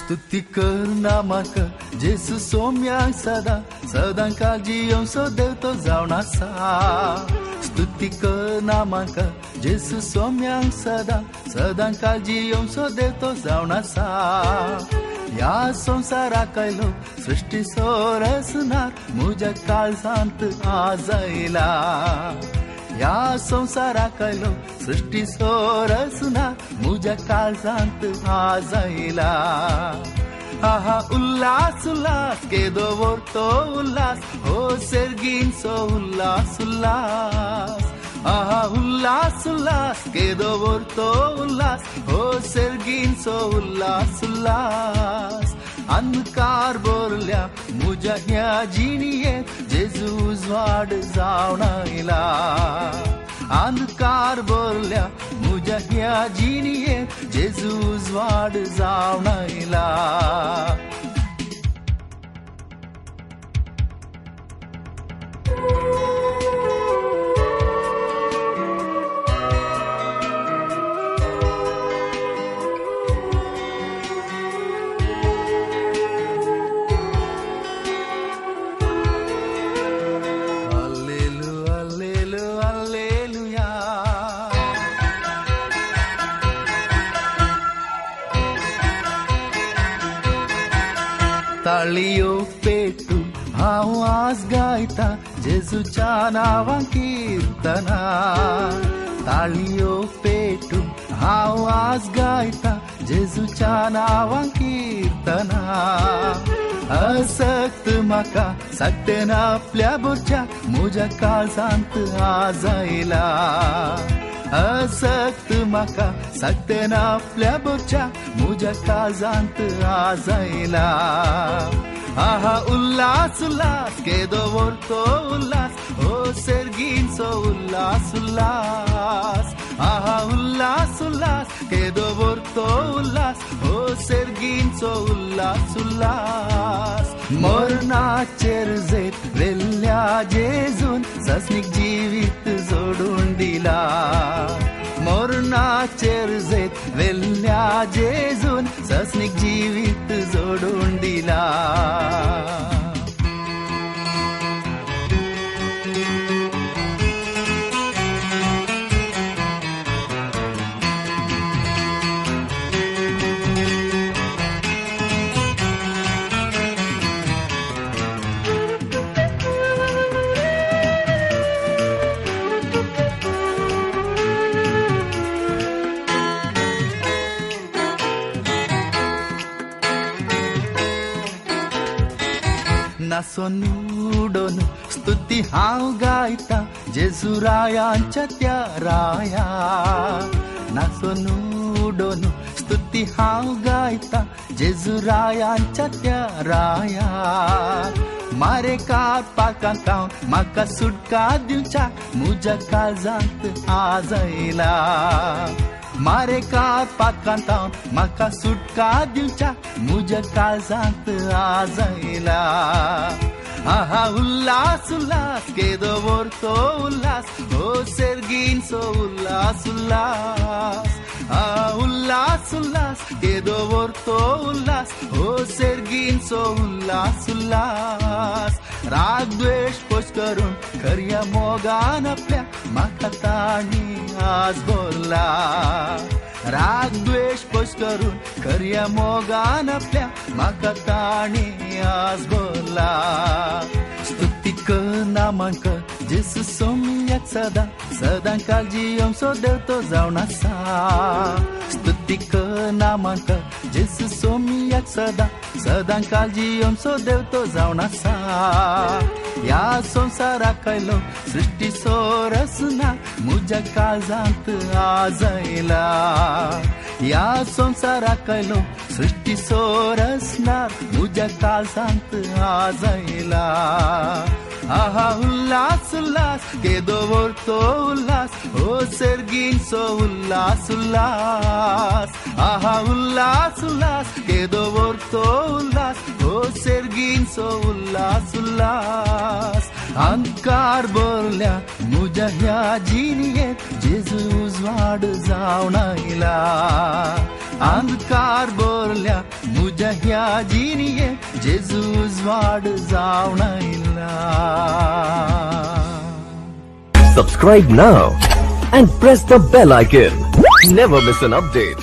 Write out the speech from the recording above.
स्तुती कर नामाक जेसू सोम्यांक सदां सदां काळजी सो देवतो जावन आसा स्तुती कर नामाक जेसू सोम्यांक सदां सदां काळजी सो देवतो जावन आसा ह्या संवसाराक आयलो सृष्टी सोरसनार म्हज्या काळजांत आज आयला ह्या संवसाराक आयलो सृष्टी सोरसनार म्हज्या काळजांत आज आयला आहा उल्लास उल्लास केदो वरतो उल्लास हो सेर्गींचो उल्लास उल्लास आहा उल्लास उल्लास केदो वरतो उल्लास हो सेर्गींचो उल्लास उल्लास अंधकार बोरल्या म्हज्या ह्या जिणयेंत जेजू उजवाड जावन आयला अंधकार बोरल्या म्हज्या ह्या जिणयेंत जेजू उजवाड जावन आयला ताळयो पेटून हांव आज गायता जेजूच्या नांवां किर्तना ताळयो पेटून हांव आज गायता जेजूच्या नांवां किर्तना असक्त म्हाका सत्तेन आपल्या बोरच्याक म्हज्या काळजांत आज आयला असक्त म्हाका सत्तेन आपल्या बोरच्याक म्हज्या काळजांत आज आयला आहा उल्लास उल्लास केदो वरतो उल्लास हो सेर्गींचो उल्लास उल्लास आहा उल्लास उल्लास केदो वरतो उल्लास हो सेर्गींचो उल्लास उल्लास मरणाचेर जेत वेल्ल्या जेजून सस्नीक जिवीत जोडून दिला मरणाचेर जेत वेल्ल्या जेजून सस्नीक जिवीत जोडून दिला नासोन स्तुती हांव गायता जेजू रायांच्या त्या राया नासोन स्तुती हांव गायता जेजू रायांच्या त्या राया मारे पाकांत हांव म्हाका सुटका दिवच्या म्हज्या काळजांत आज आयला मारे पाकांत हांव म्हाका सुटका दिवच्या म्हज्या काळजांत आज आयला आहा उल्लास उल्लास केदो वरतो उल्लास हो सेर्गींचो उल्लास उल्लास आहा उल्लास उल्लास केदो वरतो उल्लास हो सेर्गींचो उल्लास उल्लास राग द्वेष पोश करून खऱ्या मोगान आपल्या म्हाका ताणी आज बोरला राग द्वेष पोश करून खऱ्या मोगान आपल्या म्हाका ताणी आज बोरला स्तुती कर नामांक जेसू सोम्याक सदां सदां काळजी सो देवतो जावन आसा स्तुती कर नामांक जेसू सोम्याक सदां सदां काळजी सो देवतो जावन आसा ह्या संवसाराक आयलो सृष्टी सोरसना म्हज्या काळजांत आज आयला ह्या संवसाराक आयलो सृष्टी सोरसनार म्हज्या काळजांत आज आयला आहा उल्लास उल्लास केदो वरतो उल्लास हो सेर्गींचो उल्लास उल्लास आहा उल्लास उल्लास केदो वरतो उल्लास हो सेर्गींचो उल्लास उल्लास अंधकार बोरल्या म्हज्या ह्या जिणयेंत जेजू उजवाड जावन आयला अंधकार बोरल्या तुझ्या ह्या जिनिये जेजूज वाड जावनायला. Subscribe now and press the bell icon. Never miss an update.